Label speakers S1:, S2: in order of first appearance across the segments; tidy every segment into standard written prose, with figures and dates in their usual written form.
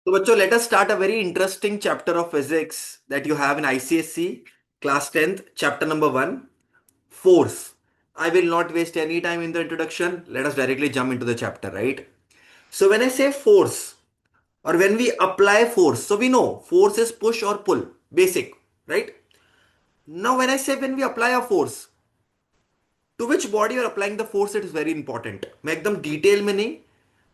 S1: तो बच्चों, let us start a very interesting chapter of physics that you have in ICSC class 10th, chapter number 1, force. I will not waste any time in the introduction. Let us directly jump into the chapter, right? So when I say force, or when we apply force, so we know force is push or pull, basic, right? Now when I say when we apply a force, to which body are applying the force, it is very important. मैं एकदम detail में नहीं,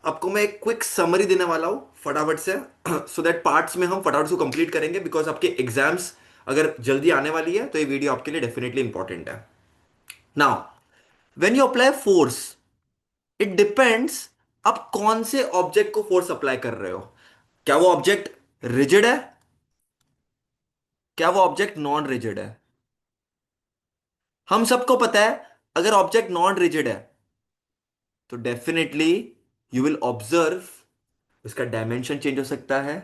S1: आपको मैं एक quick summary देने वाला हूं फटाफट से सो दैट पार्ट्स में हम फटाफट से कंप्लीट करेंगे, बिकॉज आपके एग्जाम्स अगर जल्दी आने वाली है तो ये वीडियो आपके लिए डेफिनेटली इंपॉर्टेंट है। Now when you apply force, it depends आप कौन से ऑब्जेक्ट को फोर्स अप्लाई कर रहे हो। क्या वो ऑब्जेक्ट रिजिड है, क्या वो ऑब्जेक्ट नॉन रिजिड है। हम सबको पता है अगर ऑब्जेक्ट नॉन रिजिड है तो डेफिनेटली यू विल ऑब्जर्व उसका डायमेंशन चेंज हो सकता है,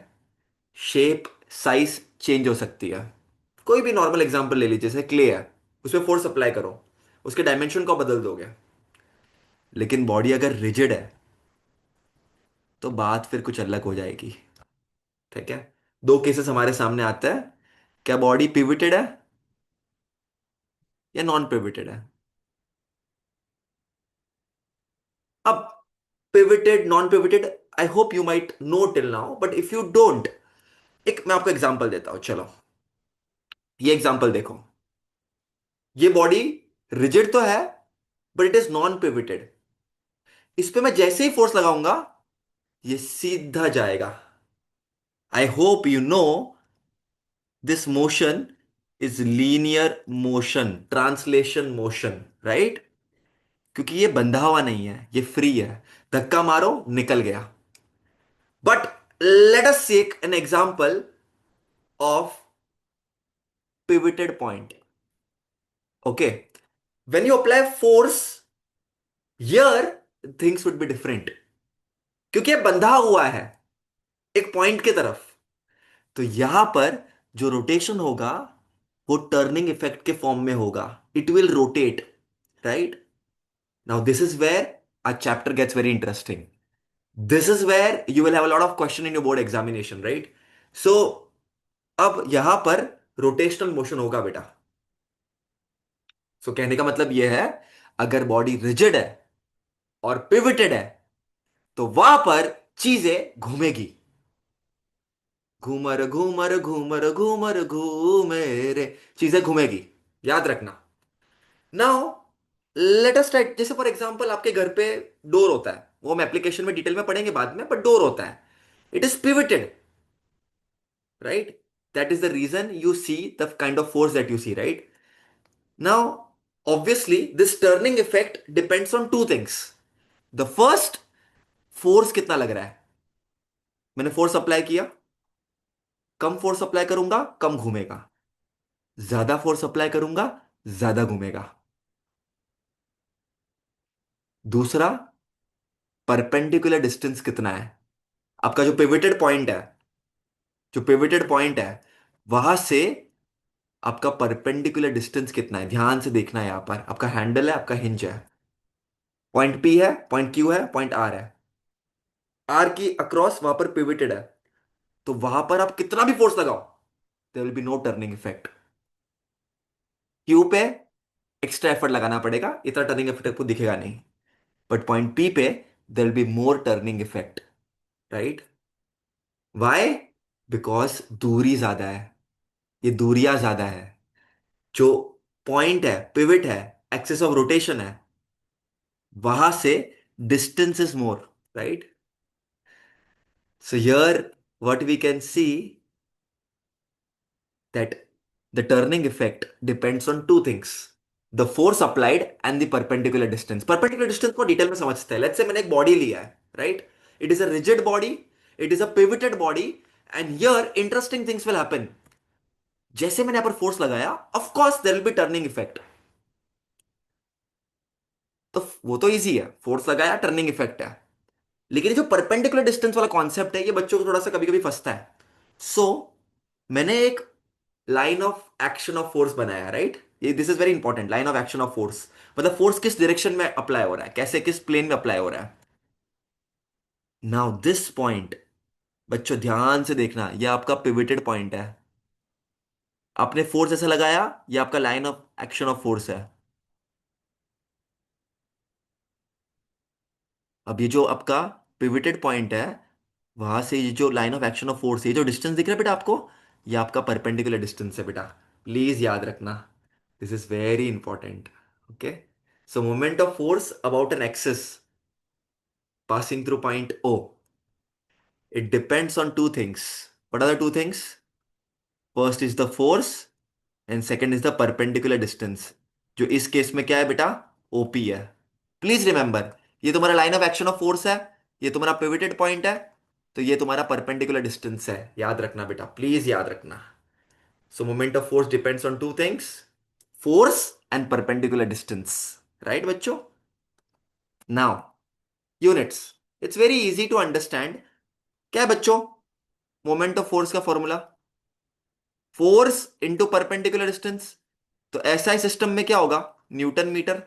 S1: शेप साइज चेंज हो सकती है। कोई भी नॉर्मल एग्जांपल ले लीजिए, जैसे क्ले है, उसमें फोर्स अप्लाई करो, उसके डायमेंशन को बदल दोगे। लेकिन बॉडी अगर रिजिड है तो बात फिर कुछ अलग हो जाएगी। ठीक है। दो केसेस हमारे सामने आते हैं, क्या बॉडी पिविटेड है या नॉन पिविटेड है। अब pivoted non pivoted, I hope you might know till now, but if you don't, एक मैं आपको एग्जांपल देता हूं, चलो। ये एग्जांपल देखो, ये बॉडी रिजिड तो है but it is non pivoted. इस पे मैं जैसे ही फोर्स लगाऊंगा ये सीधा जाएगा। आई hope you know this motion is linear motion, translation motion, right. क्योंकि ये बंधा हुआ नहीं है, ये फ्री है, धक्का मारो निकल गया। But let us take an example of pivoted point. Okay, when you apply force here, things would be different, क्योंकि ये बंधा हुआ है एक पॉइंट की तरफ। तो यहां पर जो रोटेशन होगा वो टर्निंग इफेक्ट के फॉर्म में होगा, it will rotate, right. Now this is where our chapter gets very interesting. This is where you will have a lot of question in your board examination, right? So अब यहां पर rotational motion होगा बेटा। सो कहने का मतलब यह है, अगर बॉडी रिजिड है और पिवटेड है तो वहां पर चीजें घूमेगी। घूमर घूमर घूमर घूमर घूमे रे, चीजें घूमेगी, याद रखना। नाउ लेट अस राइट, जैसे फॉर एग्जांपल आपके घर पे डोर होता है, वो हम एप्लीकेशन में डिटेल में पढ़ेंगे बाद में, बट डोर होता है, it is pivoted, right. That is the reason you see the kind of force that you see, right. Now obviously this turning effect depends on two things. The first, force कितना लग रहा है। मैंने force apply किया, कम force apply करूंगा कम घूमेगा, ज्यादा force apply करूंगा ज्यादा घूमेगा। दूसरा, परपेंडिकुलर डिस्टेंस कितना है। आपका जो पिवटेड पॉइंट है, जो पिवटेड पॉइंट है वहां से आपका परपेंडिकुलर डिस्टेंस कितना है, ध्यान से देखना है। यहां पर आपका हैंडल है, आपका हिंज है, पॉइंट पी है, पॉइंट क्यू है, पॉइंट आर है। आर की अक्रॉस वहां पर पिवटेड है, तो वहां पर आप कितना भी फोर्स लगाओ there will be no turning effect. Q पे एक्स्ट्रा एफर्ट लगाना पड़ेगा, इतना टर्निंग इफेक्ट आपको दिखेगा नहीं। बट पॉइंट पी पे there will be more turning effect, right. Why? Because दूरी ज्यादा है, ये दूरियां ज्यादा है। जो पॉइंट है, पिवट है, एक्सिस ऑफ रोटेशन है, वहां से distance is more, right. So here what we can see that the turning effect depends on two things, the force applied and the perpendicular distance। perpendicular distance को detail में समझते हैं। Let's say मैंने एक body लिया है, right. It is a rigid body, it is a pivoted body, and here interesting things will happen. जैसे मैंने यहां पर फोर्स लगाया, of course there will be turning effect. तो वो तो इजी है, फोर्स लगाया टर्निंग इफेक्ट है। लेकिन ये जो परपेंडिकुलर डिस्टेंस वाला कॉन्सेप्ट है, ये बच्चों को थोड़ा सा कभी कभी फंसता है। सो मैंने एक line of action of force बनाया, राइट। ये this is very important, line of action of force, मतलब फोर्स किस डायरेक्शन में अप्लाई हो रहा है, कैसे किस प्लेन में अप्लाई हो रहा है। नाउ दिस पॉइंट बच्चों ध्यान से देखना, ये आपका पिवटेड पॉइंट है। आपने फोर्स ऐसे लगाया, ये आपका line of action of force है। अब ये जो आपका पिवटेड पॉइंट है, वहां से ये जो line of action of force है, ये जो डिस्टेंस दिख रहा है बेटा आपको, ये आपका परपेंडिकुलर डिस्टेंस है बेटा। प्लीज याद रखना, this is very important. Okay, so moment of force about an axis passing through point O. It depends on two things. What are the two things? First is the force and second is the perpendicular distance. जो इस case में क्या है बेटा? OP है। Please remember, ये तुम्हारा line of action of force है, ये तुम्हारा पिवटेड पॉइंट है, तो ये तुम्हारा परपेंडिकुलर डिस्टेंस है। याद रखना बेटा, प्लीज याद रखना। So moment of force depends on two things, force and perpendicular distance. Right बच्चों? Now units, it's very easy to understand. क्या है बच्चों मोमेंट ऑफ फोर्स का formula? Force into perpendicular distance. तो एसआई सिस्टम में क्या होगा? Newton metre.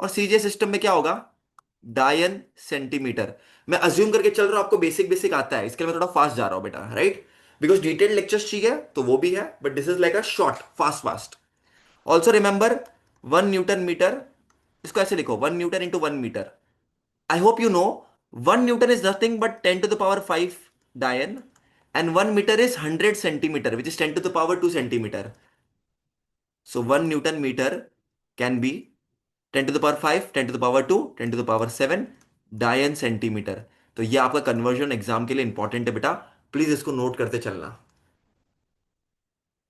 S1: और सीजे सिस्टम में क्या होगा? डायन सेंटीमीटर। मैं अज्यूम करके चल रहा हूं आपको बेसिक बेसिक आता है, इसके लिए मैं थोड़ा फास्ट जा रहा हूं बेटा, राइट? बिकॉज डिटेल्ड लेक्चर्स चाहिए तो वो भी है, but this is like a short fast fast. Also remember 1 newton metre, इसको ऐसे लिखो 1 newton into 1 metre. I hope you know 1 Newton is nothing but 10 to the power 5 Dian, and 1 meter is 100 centimeter, which is 10 to the power 2 centimeter. So 1 Newton meter can be 10 to the power 5, 10 to the power 2, 10 to the power 7 Dian centimeter. तो ये आपका conversion exam के लिए important है बेटा, please इसको note करते चलना।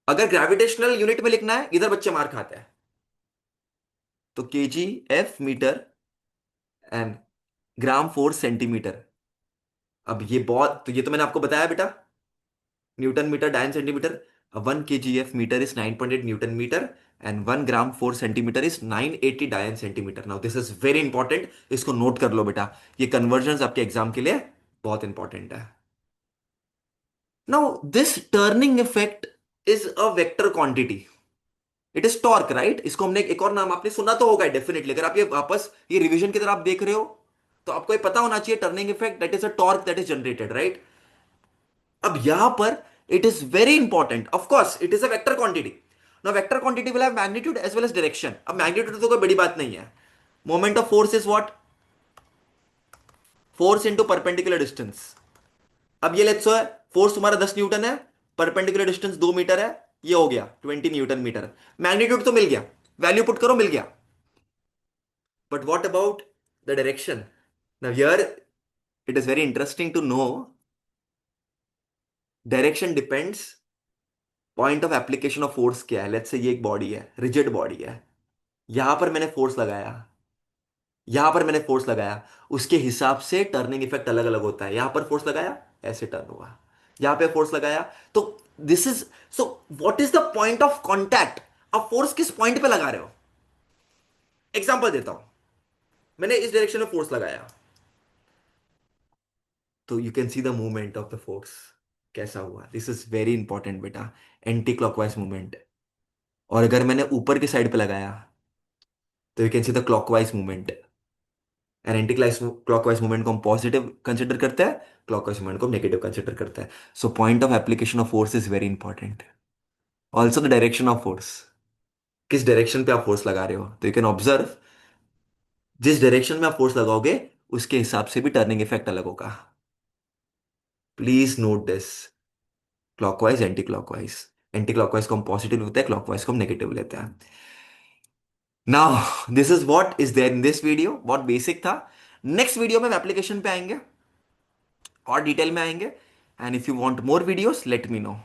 S1: अगर ग्रेविटेशनल यूनिट में लिखना है, इधर बच्चे मार खाते हैं, तो KG F metre and gram four centimetre. अब ये बहुत, तो ये तो मैंने आपको बताया बेटा, newton metre dyne centimetre. 1 kgf metre is 9.8 newton metre and 1 gram 4 centimetre is 980 dyne centimetre. Now this is very important, इसको नोट कर लो बेटा, ये कन्वर्जन आपके एग्जाम के लिए बहुत इंपॉर्टेंट है। Now this turning effect is a vector quantity, it is torque, right? इसको हमने एक और नाम आपने सुना तो होगा डेफिनेटली, अगर आप ये वापस ये रिवीजन की तरह आप देख रहे हो तो आपको ये पता होना चाहिए, turning effect that is a torque that is generated, right? अब यहां पर it is very important, of course it is a vector quantity. Now vector quantity will have magnitude as well as direction. अब magnitude तो कोई बड़ी बात नहीं है। Moment of force is what? Force into perpendicular distance. अब ये let's है, फोर्स तुम्हारा 10 न्यूटन है, परपेंडिकुलर डिस्टेंस 2 मीटर है, ये हो गया 20 न्यूटन मीटर। मैग्नीट्यूड तो मिल गया, वैल्यू पुट करो, मिल गया। But what about the direction? Now here it is very interesting to know, direction depends, point of application of force क्या है। लेट्स से ये एक बॉडी है, रिजिड बॉडी है, यहां पर मैंने फोर्स लगाया, यहां पर मैंने फोर्स लगाया, उसके हिसाब से टर्निंग इफेक्ट अलग अलग होता है। यहां पर फोर्स लगाया, ऐसे टर्न हुआ, यहां पे फोर्स लगाया, तो this is, so what is the point of contact? आप फोर्स किस पॉइंट पे लगा रहे हो? एग्जांपल देता हूं, मैंने इस डायरेक्शन में फोर्स लगाया, तो you can see the movement of the force कैसा हुआ। दिस इज वेरी इंपॉर्टेंट बेटा, एंटी क्लॉकवाइज मूवमेंट। और अगर मैंने ऊपर की साइड पे लगाया, तो you can see the clockwise movement. And anti clockwise movement को हम पॉजिटिव कंसिडर करते हैं, क्लॉकवाइज मूवमेंट को नेगेटिव कंसिडर करते हैं। So point of application of force is very important. Also the direction of force, किस डायरेक्शन पे आप फोर्स लगा रहे हो, तो यू कैन ऑब्जर्व, जिस डायरेक्शन में आप फोर्स लगाओगे उसके हिसाब से भी टर्निंग इफेक्ट अलग होगा। Please note this, clockwise anti clockwise. Anti clockwise को हम पॉजिटिव लेते हैं, क्लॉकवाइज को हम नेगेटिव लेते हैं। Now this is what is there in this video, बहुत बेसिक था। नेक्स्ट वीडियो में हम एप्लीकेशन पे आएंगे और डिटेल में आएंगे, and if you want more videos let me no.